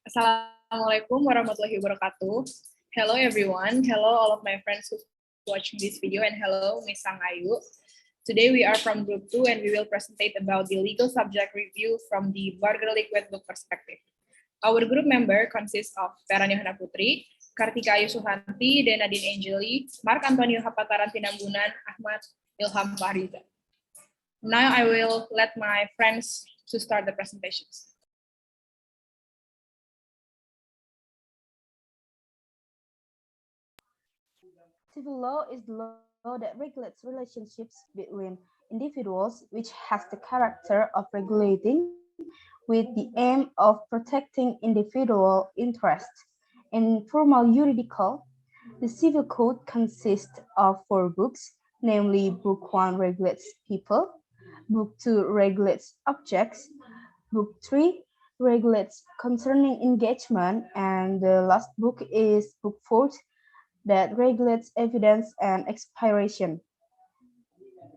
Assalamualaikum warahmatullahi wabarakatuh. Hello everyone. Hello all of my friends who watching this video, and hello Miss Sang Ayu. Today we are from group 2 and we will presentate about the legal subject review from the Burger Liquid Book perspective. Our group member consists of Ferani Yohana Putri, Kartika Ayu Suhanti, Denadine Angeli, Mark Antonio Hapataran Tinambunan, Ahmad Ilham Fahriza. Now I will let my friends to start the presentations. Civil law is the law that regulates relationships between individuals, which has the character of regulating with the aim of protecting individual interests. In formal juridical, the Civil Code consists of 4 books, namely Book 1 regulates people, Book 2 regulates objects, Book 3 regulates concerning engagement, and the last book is Book 4 that regulates evidence and expiration.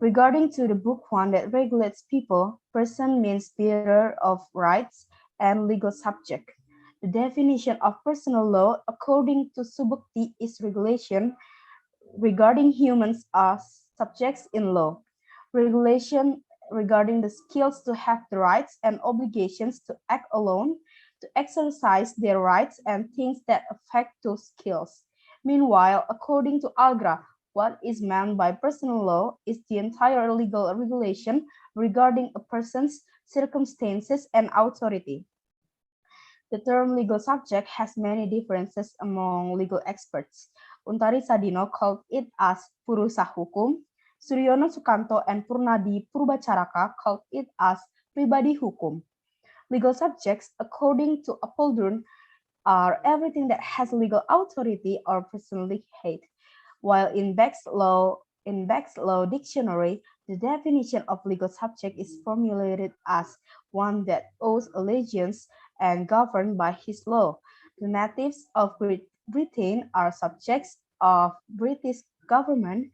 Regarding to the book 1 that regulates people, person means bearer of rights and legal subject. The definition of personal law according to Subukti is regulation regarding humans as subjects in law. Regulation regarding the skills to have the rights and obligations to act alone, to exercise their rights and things that affect those skills. Meanwhile, according to Algra, what is meant by personal law is the entire legal regulation regarding a person's circumstances and authority. The term legal subject has many differences among legal experts. Untari Sadino called it as Purusa Hukum, Suryono Sukanto and Purnadi Purbacaraka called it as Pribadi Hukum. Legal subjects, according to Apollon, are everything that has legal authority or personally held, while in Beck's Law Dictionary, the definition of legal subject is formulated as one that owes allegiance and governed by his law. The natives of Britain are subjects of British government.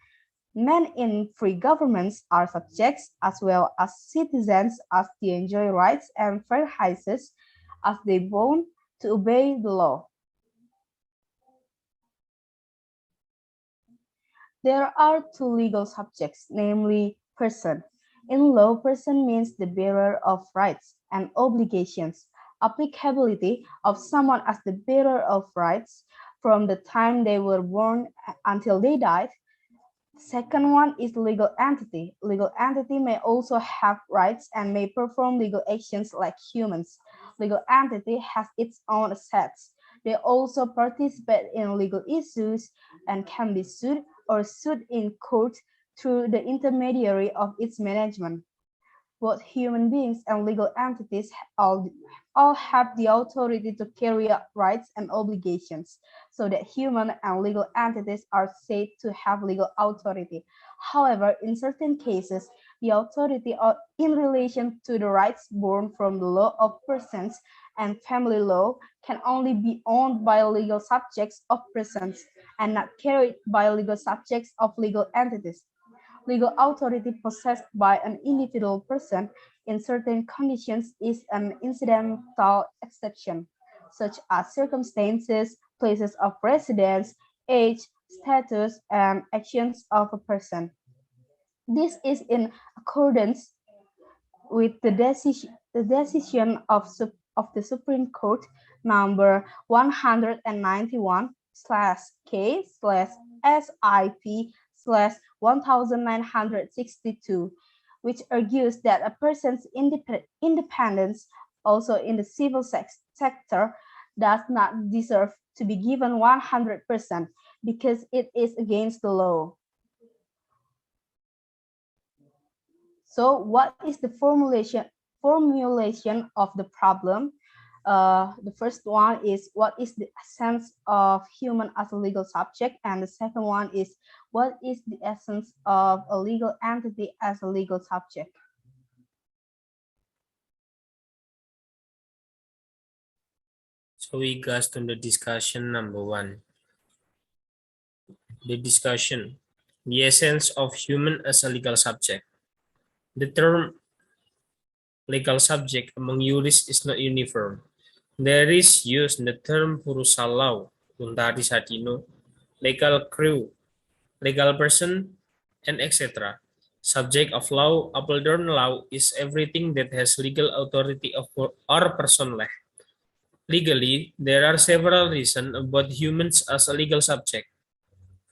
Men in free governments are subjects as well as citizens as they enjoy rights and franchises as they bound to obey the law. There are 2 legal subjects, namely person. In law, person means the bearer of rights and obligations. Applicability of someone as the bearer of rights from the time they were born until they died. Second one is legal entity. Legal entity may also have rights and may perform legal actions like humans. Legal entity has its own assets. They also participate in legal issues and can be sued or sued in court through the intermediary of its management. Both human beings and legal entities all have the authority to carry out rights and obligations, so that human and legal entities are said to have legal authority. However, in certain cases, the authority in relation to the rights born from the law of persons and family law can only be owned by legal subjects of persons and not carried by legal subjects of legal entities. Legal authority possessed by an individual person in certain conditions is an incidental exception, such as circumstances, places of residence, age, status, and actions of a person. This is in accordance with the decision of the Supreme Court number 191/SIP/1962, which argues that a person's independence, also in the civil sector, does not deserve to be given 100% because it is against the law. So what is the formulation of the problem? The first one is what is the essence of human as a legal subject, and the second one is what is the essence of a legal entity as a legal subject. So we got to the discussion number 1. The discussion, the essence of human as a legal subject. The term legal subject among jurists is not uniform. There is used the term Purusa law, Untari Sadino, legal crew, legal person, and etc. Subject of law, Appledorn law is everything that has legal authority of or person lah. Legally, there are several reasons about humans as a legal subject.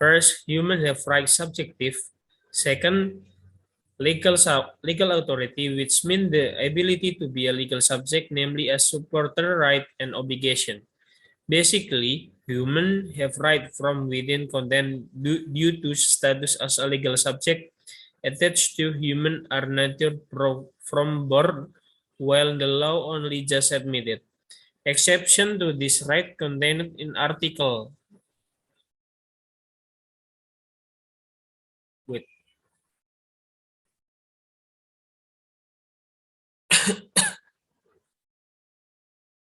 First, humans have right subjective. Second, legal authority, which means the ability to be a legal subject, namely a supporter right and obligation. Basically, humans have right from within content due to status as a legal subject attached to human are nature from birth, while the law only just admitted. Exception to this right contained in article. Wait.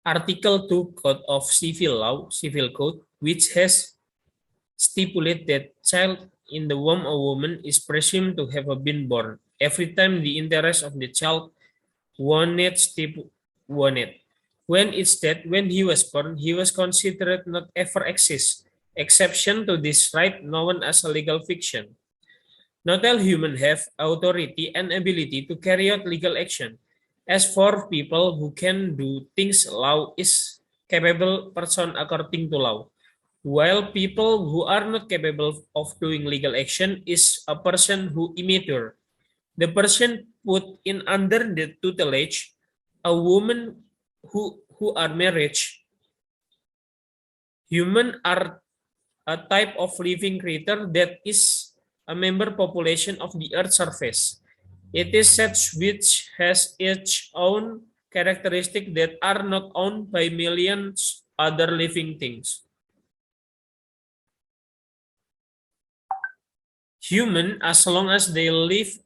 Article 2 Code of Civil Law, Civil Code, which has stipulated that child in the womb of a woman is presumed to have been born every time the interest of the child wanted. When it's that when he was born, he was considered not ever exist. Exception to this right known as a legal fiction. Not all humans have authority and ability to carry out legal action. As for people who can do things, law is capable person according to law. While people who are not capable of doing legal action is a person who immature. The person put in under the tutelage, a woman who are married. Human are a type of living creature that is a member population of the earth surface. It is such which has its own characteristics that are not owned by millions other living things. Human, as long as they live,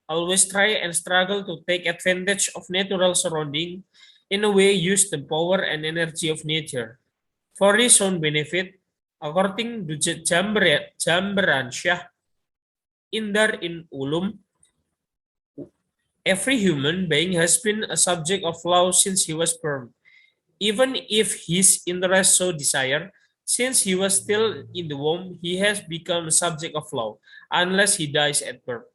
always try and struggle to take advantage of natural surrounding, in a way use the power and energy of nature for his own benefit, according to Jamberan Shah Indar in Ulum. Every human being has been a subject of law since he was born, even if his interest so desire. Since he was still in the womb, he has become a subject of law, unless he dies at birth.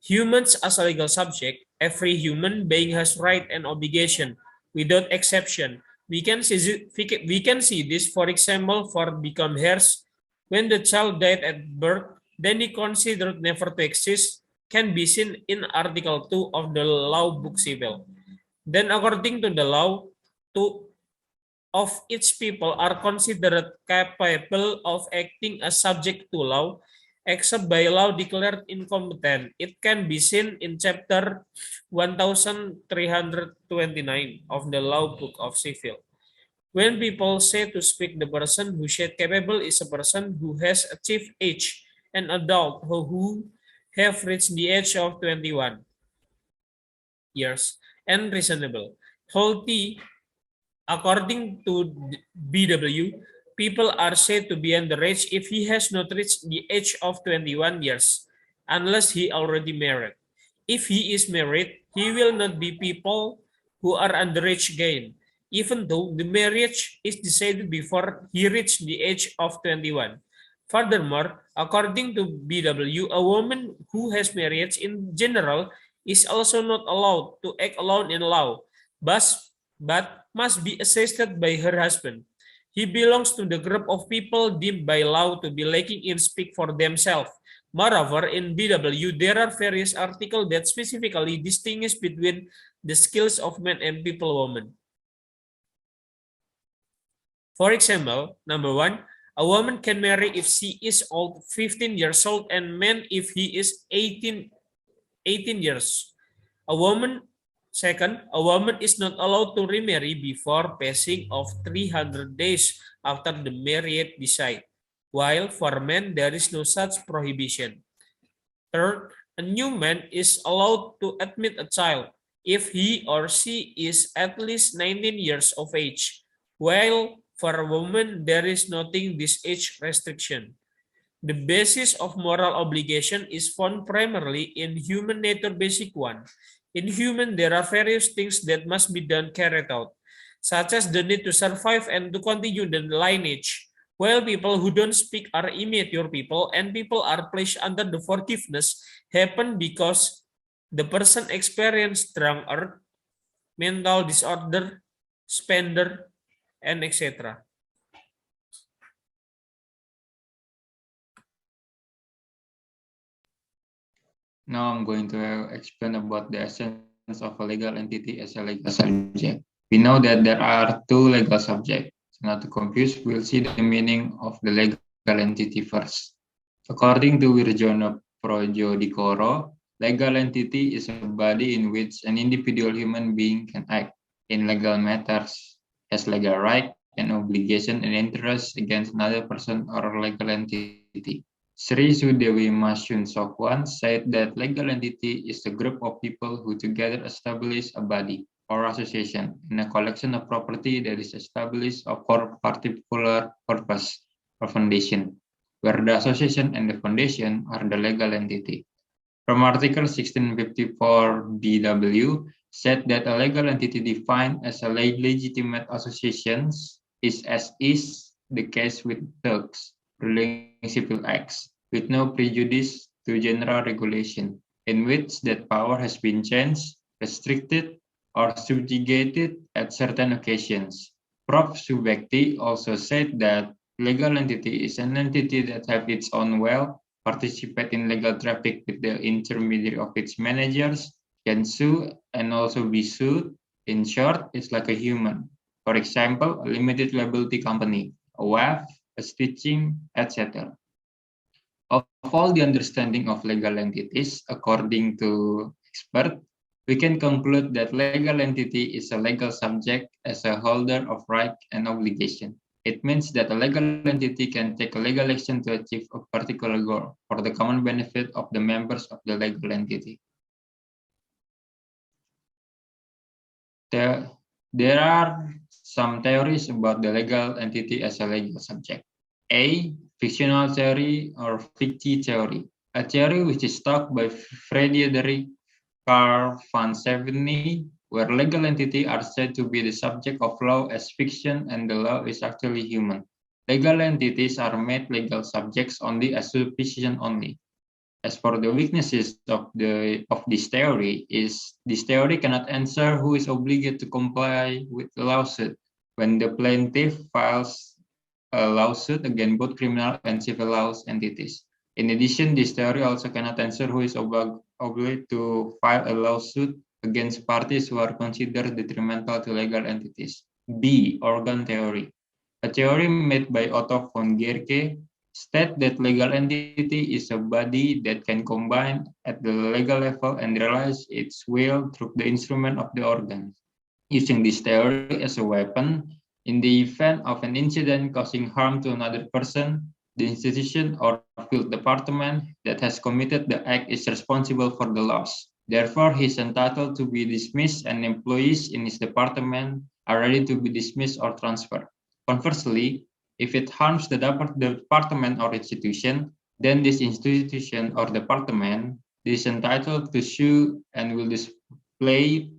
Humans as a legal subject, every human being has right and obligation without exception. We can see this, for example, for become heirs. When the child died at birth, then he considered never to exist, can be seen in Article 2 of the Law Book Civil. Then according to the law, two of each people are considered capable of acting as subject to law, except by law declared incompetent. It can be seen in chapter 1329 of the Law Book of Civil. When people say to speak, the person who said capable is a person who has achieved age, an adult who have reached the age of 21 years, and reasonable. Healthy, according to BW, people are said to be underage if he has not reached the age of 21 years, unless he already married. If he is married, he will not be people who are underage again, even though the marriage is decided before he reached the age of 21. Furthermore, according to BW, a woman who has married in general is also not allowed to act alone in law, but must be assisted by her husband. He belongs to the group of people deemed by law to be lacking in speak for themselves. Moreover, in BW, there are various articles that specifically distinguish between the skills of men and people women. For example, number 1, a woman can marry if she is old 15 years old and man if he is 18 years. Second, a woman is not allowed to remarry before passing of 300 days after the marriage decide, while for men there is no such prohibition. Third, a new man is allowed to admit a child if he or she is at least 19 years of age, while for a woman there is nothing this age restriction. The basis of moral obligation is found primarily in human nature basic 1. In human, there are various things that must be done carried out. such as the need to survive and to continue the lineage. While people who don't speak are immature people and people are placed under the forgiveness happen because the person experienced drunkard, mental disorder, spender, and etc. Now I'm going to explain about the essence of a legal entity as a legal subject. We know that there are two legal subjects. Not to confuse, we'll see the meaning of the legal entity first. According to Wirjono Projodikoro, legal entity is a body in which an individual human being can act in legal matters, has legal right and obligation and interest against another person or legal entity. Sri Sudewi Masyun Sokwan said that legal entity is a group of people who together establish a body or association and a collection of property that is established for particular purpose or foundation, where the association and the foundation are the legal entity. From Article 1654 BW said that a legal entity defined as a legitimate association is as is the case with thugs ruling civil acts, with no prejudice to general regulation, in which that power has been changed, restricted, or subjugated at certain occasions. Prof. Subekti also said that legal entity is an entity that has its own wealth, participate in legal traffic with the intermediary of its managers, can sue and also be sued. In short, it's like a human. For example, a limited liability company, a WAF, a stitching, etc. Of all the understanding of legal entities, according to expert, we can conclude that legal entity is a legal subject as a holder of right and obligation. It means that a legal entity can take a legal action to achieve a particular goal for the common benefit of the members of the legal entity. There are some theories about the legal entity as a legal subject. A. Fictional theory or ficti theory, a theory which is taught by Frederik Carl van Seveny, where legal entities are said to be the subject of law as fiction and the law is actually human. Legal entities are made legal subjects only as supposition only. As for the weaknesses of this theory is this theory cannot answer who is obligated to comply with the lawsuit when the plaintiff files a lawsuit against both criminal and civil law entities. In addition, this theory also cannot answer who is obligated to file a lawsuit against parties who are considered detrimental to legal entities. B. Organ theory. A theory made by Otto von Guericke state that legal entity is a body that can combine at the legal level and realize its will through the instrument of the organs. Using this theory as a weapon, in the event of an incident causing harm to another person, the institution or field department that has committed the act is responsible for the loss. Therefore, he is entitled to be dismissed and employees in his department are ready to be dismissed or transferred. Conversely, if it harms the department or institution, then this institution or department is entitled to sue and will display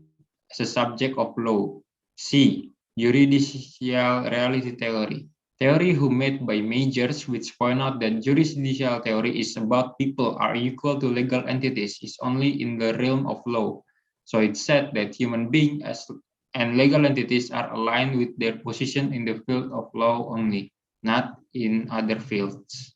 as a subject of law. C. Juridical reality theory. Theory who made by majors which point out that juridical theory is about people are equal to legal entities is only in the realm of law. So it said that human beings and legal entities are aligned with their position in the field of law only, not in other fields.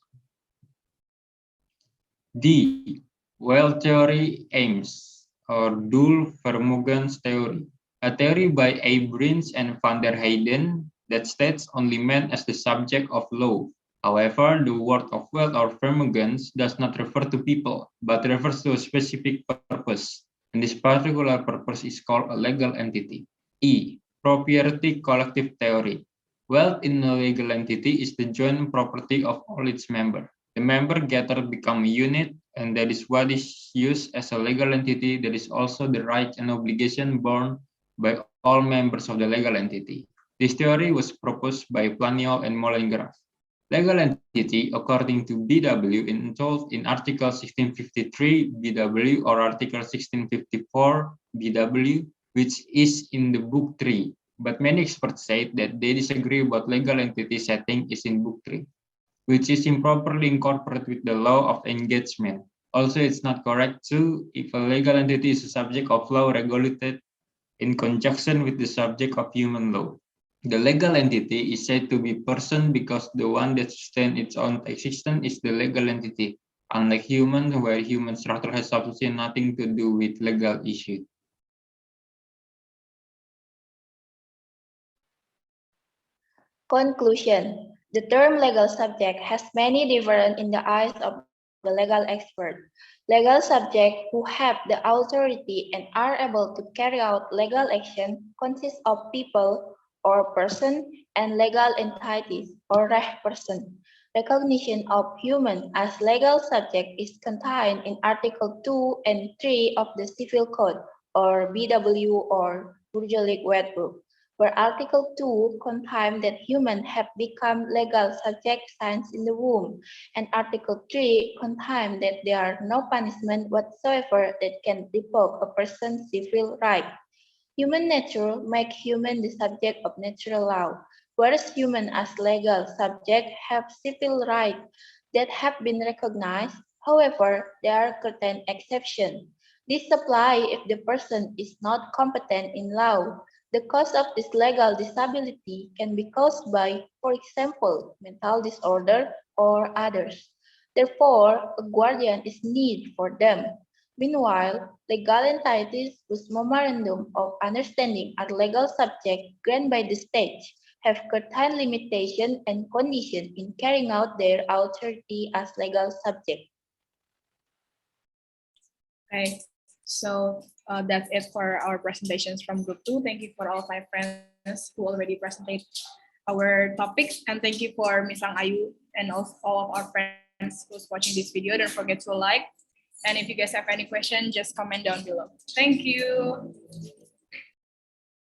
D. Well theory aims, or Duhl-Vermogens theory, a theory by A. Brins and van der Heyden that states only man as the subject of law. However, the word of wealth or Vermogens does not refer to people, but refers to a specific purpose, and this particular purpose is called a legal entity. E. Property collective theory. Wealth in a legal entity is the joint property of all its members. The member gathered become a unit, and that is what is used as a legal entity. That is also the right and obligation borne by all members of the legal entity. This theory was proposed by Planiol and Mollengrath. Legal entity, according to BW, involved in Article 1653 BW or Article 1654 BW, which is in the Book 3. but many experts say that they disagree about legal entity setting is in Book 3, which is improperly incorporated with the law of engagement. Also, it's not correct too if a legal entity is a subject of law regulated in conjunction with the subject of human law. The legal entity is said to be person because the one that sustains its own existence is the legal entity, unlike humans, where human structure has absolutely nothing to do with legal issue. Conclusion. The term legal subject has many different in the eyes of the legal expert. Legal subjects who have the authority and are able to carry out legal action consist of people or person and legal entities or reh person. Recognition of human as legal subject is contained in Article 2 and 3 of the Civil Code or BW or Burgerlijk Wetboek, where Article 2 confirms that humans have become legal subjects since in the womb, and Article 3 confirms that there are no punishment whatsoever that can revoke a person's civil right. Human nature makes human the subject of natural law, whereas humans as legal subject have civil rights that have been recognized. However, there are certain exceptions. This applies if the person is not competent in law. The cause of this legal disability can be caused by, for example, mental disorder or others. Therefore, a guardian is needed for them. Meanwhile, legal entities whose memorandum of understanding are legal subjects granted by the state have certain limitations and conditions in carrying out their authority as legal subject. Okay, so that's it for our presentations from Group 2. Thank you for all of my friends who already presented our topics, and thank you for Misang Ayu and also all of our friends who's watching this video. Don't forget to like, and if you guys have any question, just comment down below. Thank you.